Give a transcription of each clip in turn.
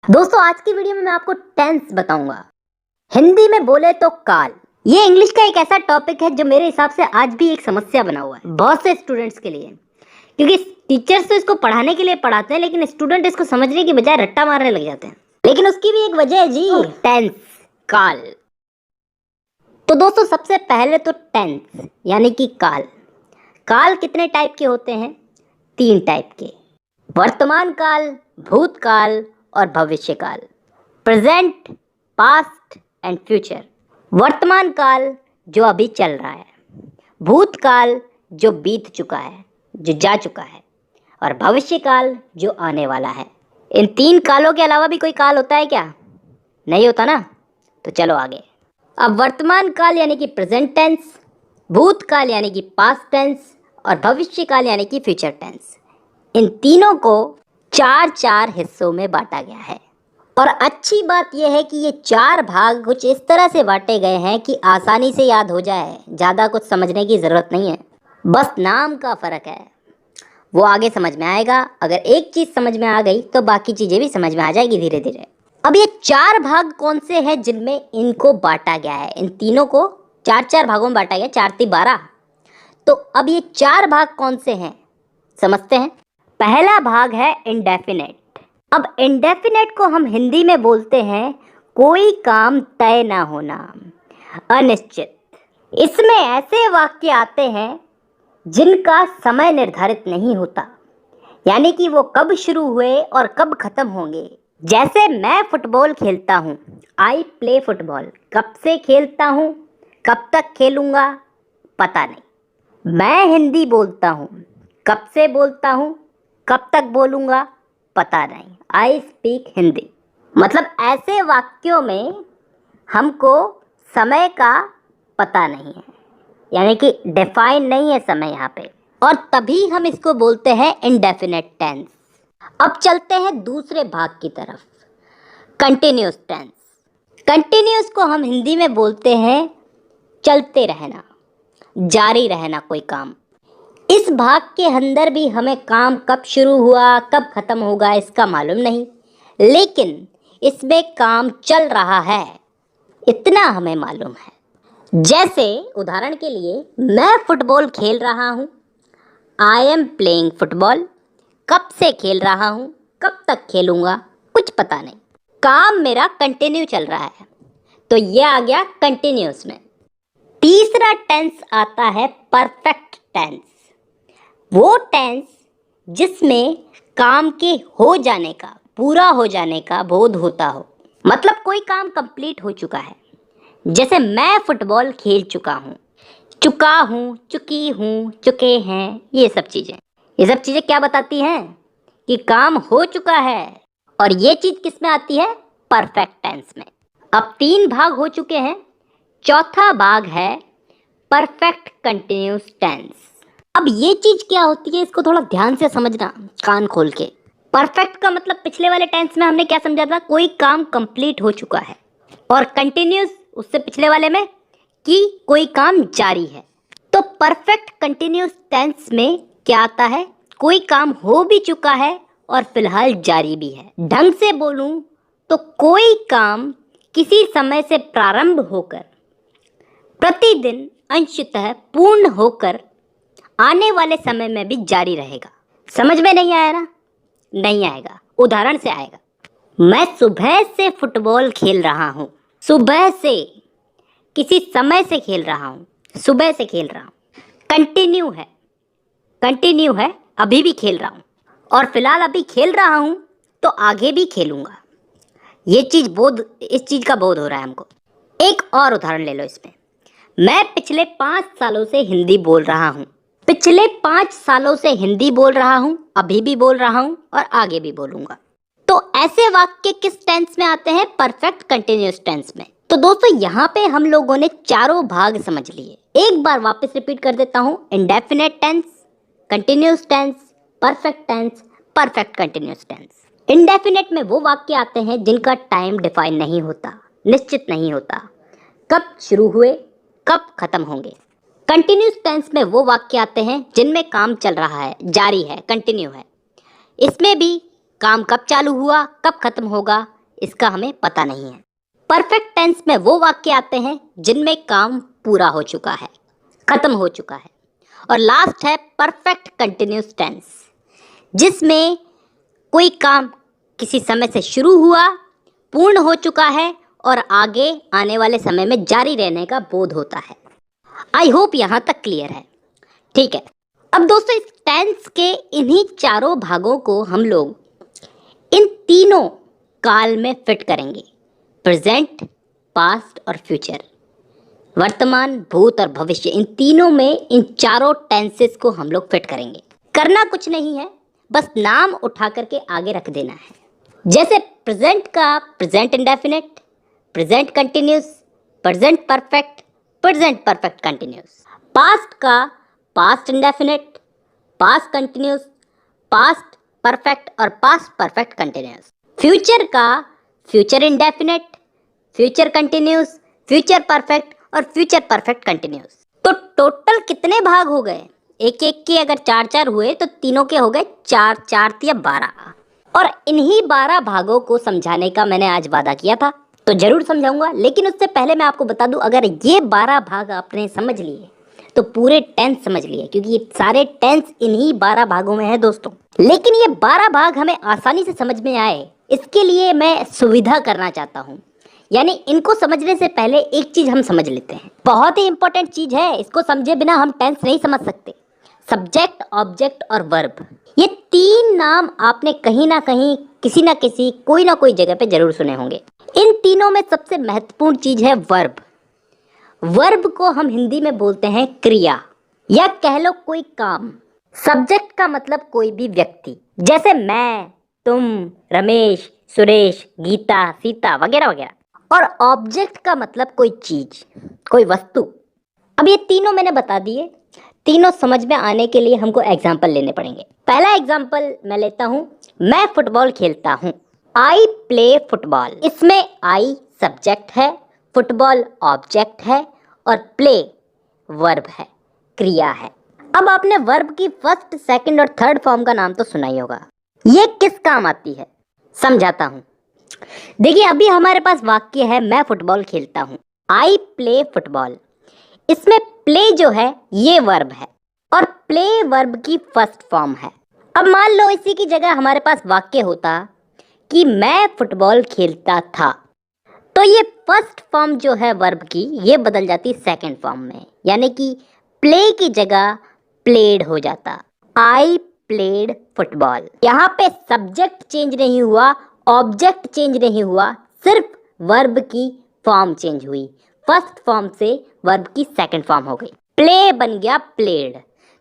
दोस्तों आज की वीडियो में मैं आपको टेंस बताऊंगा। हिंदी में बोले तो काल। ये इंग्लिश का एक ऐसा टॉपिक है जो मेरे हिसाब से आज भी एक समस्या बना हुआ है बहुत से स्टूडेंट्स के लिए, क्योंकि टीचर्स तो इसको पढ़ाने के लिए पढ़ाते हैं लेकिन स्टूडेंट इसको समझने की बजाय रट्टा मारने लग जाते हैं। लेकिन उसकी भी एक वजह है जी, टेंस, काल। तो दोस्तों सबसे पहले तो टेंस यानी कि काल। काल कितने टाइप के होते हैं? 3 टाइप के, वर्तमान काल, भूतकाल और भविष्य काल। Present, past and future. वर्तमान काल जो अभी चल रहा है, भूतकाल जो बीत चुका है, जो जा चुका है, और भविष्य काल जो आने वाला है। इन 3 कालों के अलावा भी कोई काल होता है क्या? नहीं होता ना। तो चलो आगे। अब वर्तमान काल यानी कि प्रेजेंट टेंस, भूतकाल यानी कि पास्ट टेंस और भविष्य काल यानी कि फ्यूचर टेंस, इन तीनों को 4 हिस्सों में बांटा गया है। और अच्छी बात यह है कि ये 4 भाग कुछ इस तरह से बांटे गए हैं कि आसानी से याद हो जाए, ज़्यादा कुछ समझने की ज़रूरत नहीं है, बस नाम का फ़र्क है। वो आगे समझ में आएगा। अगर एक चीज़ समझ में आ गई तो बाकी चीज़ें भी समझ में आ जाएगी धीरे धीरे। अब ये 4 भाग कौन से हैं जिनमें इनको बांटा गया है? इन तीनों को 4 भागों में बांटा गया, 4 × 3 = 12। तो अब ये 4 भाग कौन से हैं समझते हैं। पहला भाग है इंडेफिनेट। अब इंडेफिनेट को हम हिंदी में बोलते हैं कोई काम तय ना होना, अनिश्चित। इसमें ऐसे वाक्य आते हैं जिनका समय निर्धारित नहीं होता, यानी कि वो कब शुरू हुए और कब खत्म होंगे। जैसे मैं फुटबॉल खेलता हूँ, आई प्ले फुटबॉल। कब से खेलता हूँ, कब तक खेलूँगा, पता नहीं। मैं हिंदी बोलता हूँ, कब से बोलता हूँ, कब तक बोलूँगा, पता नहीं। I speak Hindi. मतलब ऐसे वाक्यों में हमको समय का पता नहीं है, यानी कि डिफाइन नहीं है समय यहाँ पे, और तभी हम इसको बोलते हैं इंडेफिनेट टेंस। अब चलते हैं दूसरे भाग की तरफ, कंटिन्यूस टेंस। कंटिन्यूस को हम हिंदी में बोलते हैं चलते रहना, जारी रहना कोई काम। इस भाग के अंदर भी हमें काम कब शुरू हुआ कब खत्म होगा इसका मालूम नहीं, लेकिन इसमें काम चल रहा है इतना हमें मालूम है। जैसे उदाहरण के लिए मैं फुटबॉल खेल रहा हूँ, आई एम प्लेइंग फुटबॉल। कब से खेल रहा हूँ, कब तक खेलूँगा, कुछ पता नहीं। काम मेरा कंटिन्यू चल रहा है, तो ये आ गया कंटिन्यूस में। तीसरा टेंस आता है परफेक्ट टेंस। वो टेंस जिसमें काम के हो जाने का, पूरा हो जाने का बोध होता हो, मतलब कोई काम कंप्लीट हो चुका है। जैसे मैं फुटबॉल खेल चुका हूँ, चुकी हूँ, चुके हैं, ये सब चीज़ें क्या बताती हैं? कि काम हो चुका है। और ये चीज़ किस में आती है? परफेक्ट टेंस में। अब 3 भाग हो चुके हैं, चौथा भाग है परफेक्ट कंटिन्यूस टेंस। अब ये चीज़ क्या होती है इसको थोड़ा ध्यान से समझना, कान खोल के। परफेक्ट का मतलब पिछले वाले टेंस में हमने क्या समझा था? कोई काम कंप्लीट हो चुका है। और कंटिन्यूस उससे पिछले वाले में कि कोई काम जारी है। तो परफेक्ट कंटिन्यूस टेंस में क्या आता है? कोई काम हो भी चुका है और फिलहाल जारी भी है। ढंग से बोलूं तो कोई काम किसी समय से प्रारंभ होकर प्रतिदिन अंशतः पूर्ण होकर आने वाले समय में भी जारी रहेगा। समझ में नहीं आया ना? नहीं आएगा, उदाहरण से आएगा। मैं सुबह से फुटबॉल खेल रहा हूँ। सुबह से, किसी समय से खेल रहा हूँ, सुबह से खेल रहा हूँ। कंटिन्यू है, अभी भी खेल रहा हूँ, और फिलहाल अभी खेल रहा हूँ तो आगे भी खेलूँगा। इस चीज़ का बोध हो रहा है हमको। एक और उदाहरण ले लो इसमें। मैं पिछले 5 सालों से हिंदी बोल रहा हूँ। पिछले 5 सालों से हिंदी बोल रहा हूँ, अभी भी बोल रहा हूँ और आगे भी बोलूँगा। तो ऐसे वाक्य किस टेंस में आते हैं? परफेक्ट कंटिन्यूस टेंस में। तो दोस्तों यहाँ पे हम लोगों ने 4 भाग समझ लिए। एक बार वापस रिपीट कर देता हूँ। Indefinite tense, continuous tense, perfect tense, perfect continuous tense. Indefinite में वो वाक्य आते हैं जिनका टाइम डिफाइन नहीं होता, निश्चित नहीं होता, कब शुरू हुए कब खत्म होंगे। कंटिन्यूस टेंस में वो वाक्य आते हैं जिनमें काम चल रहा है, जारी है, कंटिन्यू है। इसमें भी काम कब चालू हुआ कब खत्म होगा इसका हमें पता नहीं है। परफेक्ट टेंस में वो वाक्य आते हैं जिनमें काम पूरा हो चुका है, खत्म हो चुका है। और लास्ट है परफेक्ट कंटिन्यूस टेंस, जिसमें कोई काम किसी समय से शुरू हुआ, पूर्ण हो चुका है और आगे आने वाले समय में जारी रहने का बोध होता है। आई होप यहाँ तक क्लियर है। ठीक है, अब दोस्तों इस टेंस के इन्हीं चारों भागों को हम लोग इन तीनों काल में फिट करेंगे, प्रेजेंट, पास्ट और फ्यूचर। वर्तमान, भूत और भविष्य, इन तीनों में इन चारों टेंसेस को हम लोग फिट करेंगे। करना कुछ नहीं है, बस नाम उठा करके आगे रख देना है। जैसे प्रेजेंट का present indefinite, present continuous, present perfect, present perfect continuous. Past का past indefinite, past continuous, past perfect और पास्ट परफेक्ट कंटिन्यूस। फ्यूचर का future indefinite, future continuous, future perfect और फ्यूचर परफेक्ट कंटिन्यूस। तो टोटल कितने भाग हो गए? एक एक के अगर 4-4 हुए तो तीनों के हो गए 4 या 12। और इन्हीं 12 भागों को समझाने का मैंने आज वादा किया था, तो जरूर समझाऊंगा। लेकिन उससे पहले मैं आपको बता दूं, अगर ये 12 भाग आपने समझ लिए तो पूरे टेंस समझ लिए, क्योंकि ये सारे टेंस इन्हीं 12 भागों में है दोस्तों। लेकिन ये 12 भाग हमें आसानी से समझ में आए, इसके लिए मैं सुविधा करना चाहता हूँ। यानी इनको समझने से पहले एक चीज हम समझ लेते हैं, बहुत ही इंपॉर्टेंट चीज है, इसको समझे बिना हम टेंस नहीं समझ सकते। सब्जेक्ट, ऑब्जेक्ट और वर्ब, ये तीन नाम आपने कहीं ना कहीं, किसी ना किसी, कोई ना कोई जगह पे जरूर सुने होंगे। इन तीनों में सबसे महत्वपूर्ण चीज है वर्ब। वर्ब को हम हिंदी में बोलते हैं क्रिया, या कह लो कोई काम। सब्जेक्ट का मतलब कोई भी व्यक्ति, जैसे मैं, तुम, रमेश, सुरेश, गीता, सीता वगैरह वगैरह। और ऑब्जेक्ट का मतलब कोई चीज, कोई वस्तु। अब ये तीनों मैंने बता दिए, तीनों समझ में आने के लिए हमको एग्जाम्पल लेने पड़ेंगे। पहला एग्जाम्पल मैं लेता हूँ, मैं फुटबॉल खेलता हूँ। I play football. इसमें आई सब्जेक्ट है, फुटबॉल ऑब्जेक्ट है और प्ले वर्ब है, क्रिया है। अब आपने वर्ब की फर्स्ट, सेकंड और थर्ड फॉर्म का नाम तो सुना ही होगा। ये किस काम आती है समझाता हूँ। देखिए, अभी हमारे पास वाक्य है मैं फुटबॉल खेलता हूँ, आई प्ले फुटबॉल। इसमें प्ले जो है ये वर्ब है और प्ले वर्ब की फर्स्ट फॉर्म है। अब मान लो इसी की जगह हमारे पास वाक्य होता कि मैं फुटबॉल खेलता था, तो ये फर्स्ट फॉर्म जो है वर्ब की, ये बदल जाती सेकंड फॉर्म में, यानी कि प्ले की जगह प्लेड हो जाता, आई प्लेड फुटबॉल। यहाँ पे सब्जेक्ट चेंज नहीं हुआ, ऑब्जेक्ट चेंज नहीं हुआ, सिर्फ वर्ब की फॉर्म चेंज हुई। फर्स्ट फॉर्म से वर्ब की सेकंड फॉर्म हो गई, प्ले बन गया प्लेड।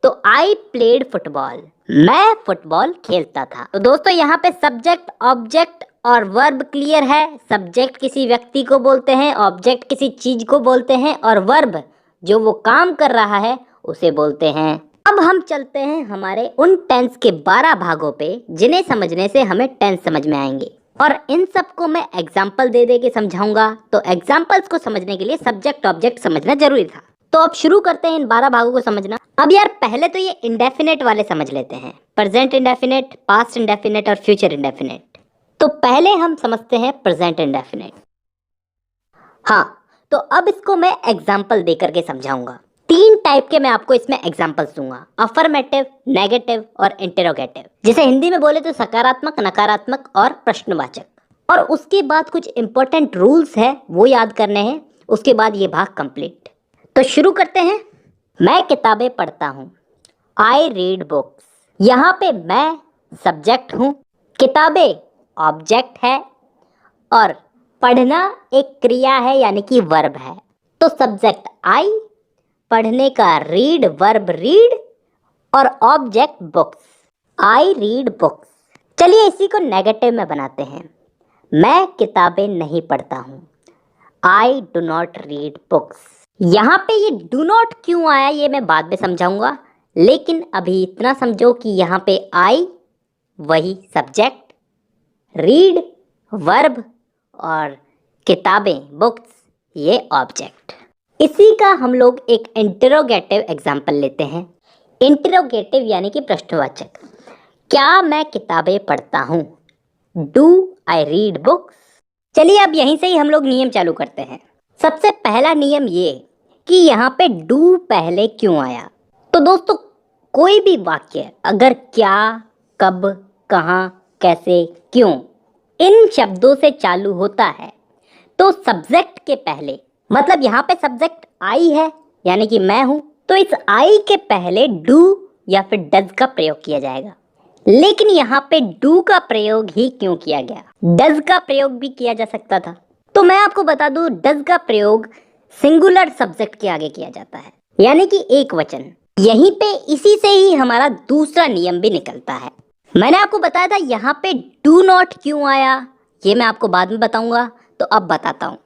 तो आई प्लेड फुटबॉल, मैं फुटबॉल खेलता था। तो दोस्तों यहाँ पे सब्जेक्ट, ऑब्जेक्ट और वर्ब क्लियर है। सब्जेक्ट किसी व्यक्ति को बोलते हैं, ऑब्जेक्ट किसी चीज को बोलते हैं और वर्ब जो वो काम कर रहा है उसे बोलते हैं। अब हम चलते हैं हमारे उन टेंस के 12 भागों पे, जिन्हें समझने से हमें टेंस समझ में आएंगे। और इन सबको मैं एग्जाम्पल दे दे के समझाऊंगा, तो एग्जाम्पल्स को समझने के लिए सब्जेक्ट ऑब्जेक्ट समझना जरूरी था। तो अब शुरू करते हैं इन 12 भागों को समझना। अब यार पहले तो ये इंडेफिनेट वाले समझ लेते हैं, प्रेजेंट इंडेफिनेट, पास्ट इंडेफिनेट और फ्यूचर इंडेफिनेट। तो पहले हम समझते हैं प्रेजेंट इंडेफिनेट। हाँ, तो अब इसको मैं एग्जाम्पल दे करके समझाऊंगा। 3 टाइप के मैं आपको इसमें एग्जाम्पल्स दूंगा, अफर्मेटिव, नेगेटिव और इंटेरोगेटिव। जैसे हिंदी में बोले तो सकारात्मक, नकारात्मक और प्रश्नवाचक। और उसके बाद कुछ इंपॉर्टेंट रूल्स है वो याद करने हैं, उसके बाद ये भाग कंप्लीट। तो शुरू करते हैं। मैं किताबें पढ़ता हूँ, आई रीड बुक्स। यहाँ पे मैं सब्जेक्ट हूँ, किताबें ऑब्जेक्ट है और पढ़ना एक क्रिया है यानी कि वर्ब है। तो सब्जेक्ट आई, पढ़ने का रीड वर्ब रीड और object books, I read books. चलिए इसी को नेगेटिव में बनाते हैं। मैं किताबें नहीं पढ़ता हूँ, I do not read books. यहाँ पे ये डू नॉट क्यों आया ये मैं बाद में समझाऊंगा, लेकिन अभी इतना समझो कि यहाँ पे आई वही सब्जेक्ट, रीड वर्ब और किताबें बुक्स ये ऑब्जेक्ट। इसी का हम लोग एक इंटरोगेटिव एग्जाम्पल लेते हैं। इंटरोगेटिव यानी कि प्रश्नवाचक। क्या मैं किताबें पढ़ता हूँ, डू आई रीड बुक्स। चलिए अब यहीं से ही हम लोग नियम चालू करते हैं। सबसे पहला नियम ये कि यहाँ पे डू पहले क्यों आया। तो दोस्तों कोई भी वाक्य अगर क्या, कब, कहाँ, कैसे, क्यों इन शब्दों से चालू होता है तो सब्जेक्ट के पहले, मतलब यहाँ पे सब्जेक्ट आई है यानी कि मैं हूं, तो इस आई के पहले डू या फिर डज का प्रयोग किया जाएगा। लेकिन यहाँ पे डू का प्रयोग ही क्यों किया गया? डज का प्रयोग भी किया जा सकता था। तो मैं आपको बता दूं, डज का प्रयोग सिंगुलर सब्जेक्ट के आगे किया जाता है, यानी कि एक वचन। यहीं पे इसी से ही हमारा दूसरा नियम भी निकलता है। मैंने आपको बताया था यहाँ पे डू नॉट क्यों आया, ये मैं आपको बाद में बताऊंगा, तो अब बताता हूँ।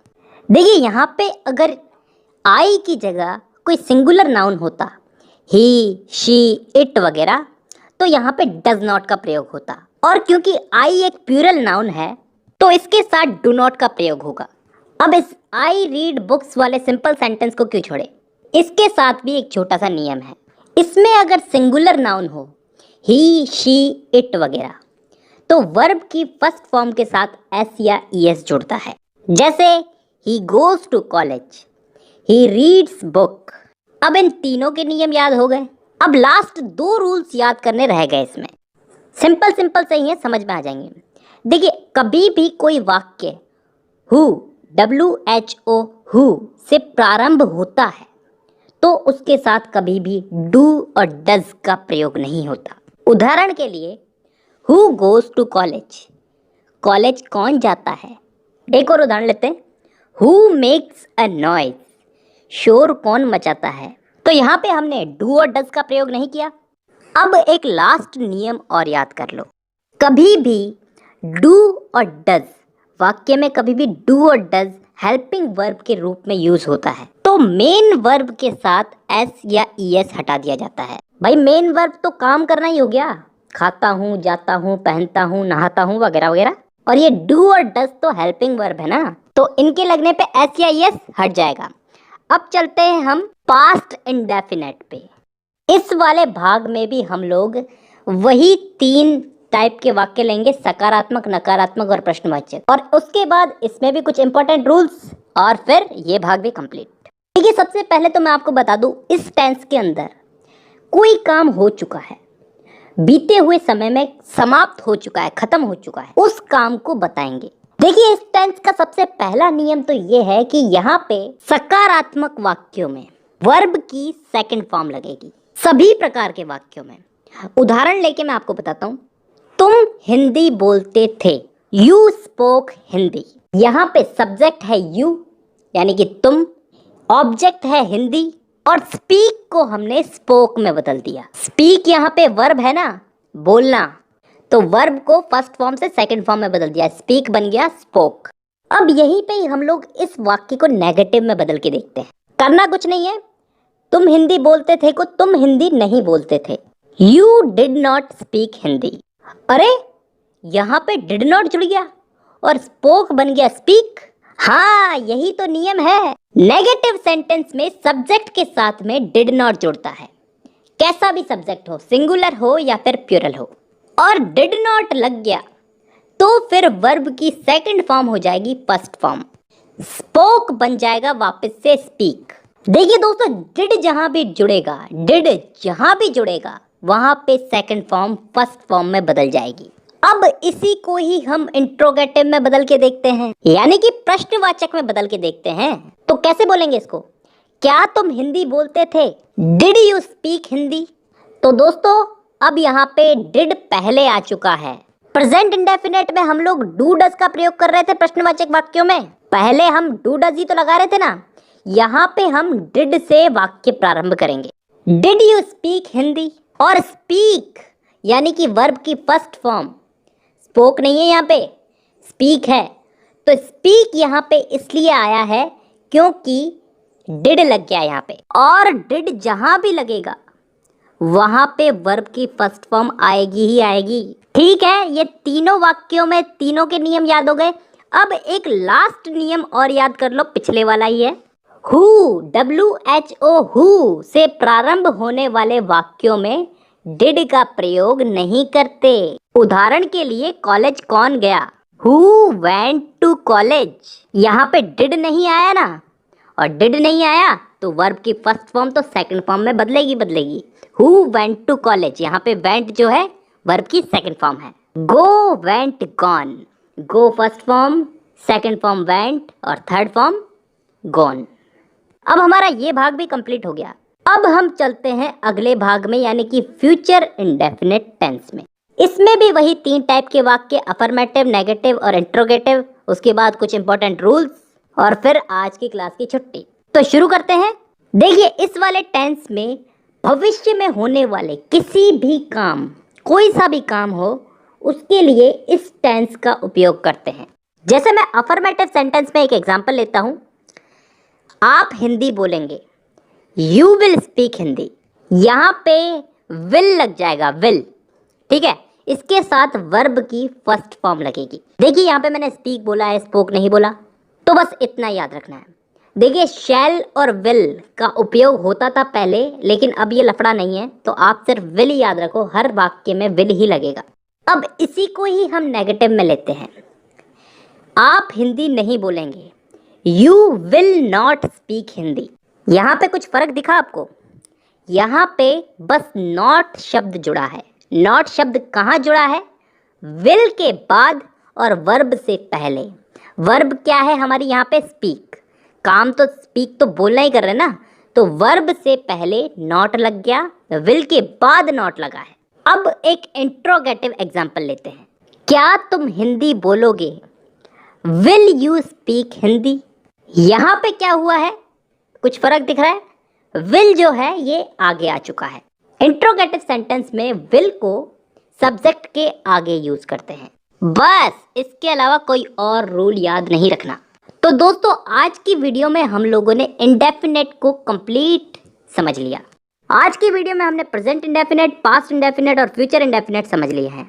देखिए यहाँ पे अगर आई की जगह कोई सिंगुलर नाउन होता, ही, शी, इट वगैरह, तो यहाँ पे डज नॉट का प्रयोग होता। और क्योंकि आई एक प्लूरल नाउन है तो इसके साथ डू नॉट का प्रयोग होगा। अब इस आई रीड बुक्स वाले सिंपल सेंटेंस को क्यों छोड़े? इसके साथ भी एक छोटा सा नियम है। इसमें अगर सिंगुलर नाउन हो, ही, शी, इट वगैरह, तो वर्ब की फर्स्ट फॉर्म के साथ एस या ईएस जुड़ता है। जैसे he goes to college, he reads book. अब इन तीनों के नियम याद हो गए। अब लास्ट दो रूल्स याद करने रह गए इसमें। सिंपल सिंपल से ही है, समझ में आ जाएंगे। देखिए कभी भी कोई वाक्य हु, WHO हु से प्रारंभ होता है तो उसके साथ कभी भी डू और डज का प्रयोग नहीं होता। उदाहरण के लिए who goes to college, college कौन जाता है। एक और उदाहरण लेते हैं, हु मेक्स अ नॉइज, शोर कौन मचाता है। तो यहाँ पे हमने डू और डज का प्रयोग नहीं किया। अब एक लास्ट नियम और याद कर लो, कभी भी डू और डज वाक्य में कभी भी डू और डज हेल्पिंग वर्ब के रूप में यूज होता है तो मेन वर्ब के साथ एस या ईएस हटा दिया जाता है। भाई मेन वर्ब तो काम करना ही हो गया, खाता हूँ, जाता हूँ, पहनता हूँ, नहाता हूँ वगैरह वगैरह, और ये डू और डज तो हेल्पिंग वर्ब है ना, तो इनके लगने पे एस या ईएस हट जाएगा। अब चलते हैं हम पास्ट इंडेफिनेट पे। इस वाले भाग में भी हम लोग वही 3 टाइप के वाक्य लेंगे, सकारात्मक, नकारात्मक और प्रश्नवाचक, और उसके बाद इसमें भी कुछ इंपॉर्टेंट रूल्स, और फिर ये भाग भी कंप्लीट। देखिए सबसे पहले तो मैं आपको बता दूं, इस टेंस के अंदर कोई काम हो चुका है, बीते हुए समय में समाप्त हो चुका है, खत्म हो चुका है, उस काम को बताएंगे। देखिए इस टेंस का सबसे पहला नियम तो ये है कि यहाँ पे सकारात्मक वाक्यों में वर्ब की सेकंड फॉर्म लगेगी, सभी प्रकार के वाक्यों में। उदाहरण लेके मैं आपको बताता हूँ, तुम हिंदी बोलते थे, यू स्पोक हिंदी। यहाँ पे सब्जेक्ट है यू यानी कि तुम, ऑब्जेक्ट है हिंदी, और स्पीक को हमने स्पोक में बदल दिया। स्पीक यहाँ पे वर्ब है ना, बोलना, तो वर्ब को फर्स्ट फॉर्म से सेकंड फॉर्म में बदल दिया, स्पीक बन गया स्पोक। अब यहीं पे ही हम लोग इस वाक्य को नेगेटिव में बदल के देखते हैं। करना कुछ नहीं है, तुम हिंदी बोलते थे को तुम हिंदी नहीं बोलते थे, you did not speak Hindi. अरे यहाँ पे डिड नॉट जुड़ गया और स्पोक बन गया स्पीक। हाँ यही तो नियम है, नेगेटिव सेंटेंस में सब्जेक्ट के साथ में डिड नॉट जुड़ता है, कैसा भी सब्जेक्ट हो, सिंगुलर हो या फिर प्लूरल हो, और डिड नॉट लग गया तो फिर वर्ब की सेकंड फॉर्म हो जाएगी फर्स्ट फॉर्म, स्पोक बन जाएगा वापस से स्पीक। देखिए दोस्तों डिड जहां भी जुड़ेगा, डिड जहां भी जुड़ेगा वहां पे सेकंड फॉर्म फर्स्ट फॉर्म में बदल जाएगी। अब इसी को ही हम इंट्रोगेटिव में बदल के देखते हैं, यानी कि प्रश्नवाचक में बदल के देखते हैं। तो कैसे बोलेंगे इसको, क्या तुम हिंदी बोलते थे, डिड यू स्पीक हिंदी। तो दोस्तों अब यहाँ पे डिड पहले आ चुका है। प्रेजेंट इंडेफिनेट में हम लोग डू डज का प्रयोग कर रहे थे प्रश्नवाचक वाक्यों में, पहले हम डू डज ही तो लगा रहे थे ना, यहाँ पे हम डिड से वाक्य प्रारंभ करेंगे। डिड यू स्पीक हिंदी, और स्पीक यानी कि वर्ब की फर्स्ट फॉर्म, स्पोक नहीं है यहाँ पे, स्पीक है, तो स्पीक यहाँ पे इसलिए आया है क्योंकि डिड लग गया यहाँ पे, और डिड जहां भी लगेगा वहां पे वर्ब की फर्स्ट फॉर्म आएगी ही आएगी। ठीक है, ये तीनों वाक्यों में तीनों के नियम याद हो गए। अब एक लास्ट नियम और याद कर लो, पिछले वाला ही है, हु, WHO हु से प्रारंभ होने वाले वाक्यों में डिड का प्रयोग नहीं करते। उदाहरण के लिए कॉलेज कौन गया, हु वेंट टू कॉलेज, यहाँ पे डिड नहीं आया ना, और डिड नहीं आया तो वर्ब की फर्स्ट फॉर्म तो सेकंड फॉर्म में बदलेगी। हु वेंट टू कॉलेज, यहाँ पे वेंट जो है वर्ब की सेकंड फॉर्म है। Go went gone, go first form, second form went और थर्ड फॉर्म गॉन। अब हमारा ये भाग भी कंप्लीट हो गया। अब हम चलते हैं अगले भाग में, यानी कि फ्यूचर इंडेफिनिट टेंस में। इसमें भी वही 3 टाइप के वाक्य, अफर्मेटिव, नेगेटिव और इंट्रोगेटिव, उसके बाद कुछ इंपॉर्टेंट रूल्स और फिर आज की क्लास की छुट्टी। तो शुरू करते हैं। देखिए, इस वाले टेंस में भविष्य में होने वाले किसी भी काम, कोई सा भी काम हो, उसके लिए इस टेंस का उपयोग करते हैं। जैसे मैं अफर्मेटिव सेंटेंस में एक एग्जांपल लेता हूं, आप हिंदी बोलेंगे, यू विल स्पीक हिंदी। यहाँ पे विल लग जाएगा, विल, ठीक है। इसके साथ वर्ब की फर्स्ट फॉर्म लगेगी। देखिए, यहाँ पे मैंने स्पीक बोला है, स्पोक नहीं बोला, तो बस इतना याद रखना है। देखिए, शैल और विल का उपयोग होता था पहले, लेकिन अब ये लफड़ा नहीं है, तो आप सिर्फ विल याद रखो, हर वाक्य में विल ही लगेगा। अब इसी को ही हम नेगेटिव में लेते हैं। आप हिंदी नहीं बोलेंगे, you will not speak Hindi. यहाँ पे कुछ फर्क दिखा आपको? यहाँ पे बस नॉट शब्द जुड़ा है। नॉट शब्द कहाँ जुड़ा है? विल के बाद और वर्ब से पहले। वर्ब क्या है हमारी यहाँ पे? स्पीक। काम तो स्पीक तो बोलना ही कर रहे हैं ना, तो वर्ब से पहले नॉट लग गया, विल के बाद नॉट लगा है। अब एक इंट्रोगेटिव एग्जाम्पल लेते हैं। क्या तुम हिंदी बोलोगे? Will you speak Hindi? यहाँ पे क्या हुआ है? कुछ फर्क दिख रहा है? विल जो है ये आगे आ चुका है। इंट्रोगेटिव सेंटेंस में विल को सब्जेक्ट के आगे यूज करते हैं, बस इसके अलावा कोई और रूल याद नहीं रखना। तो दोस्तों, आज की वीडियो में हम लोगों ने इंडेफिनेट को कंप्लीट समझ लिया। आज की वीडियो में हमने प्रेजेंट इंडेफिनेट, पास्ट इंडेफिनेट और फ्यूचर इंडेफिनेट समझ लिए हैं।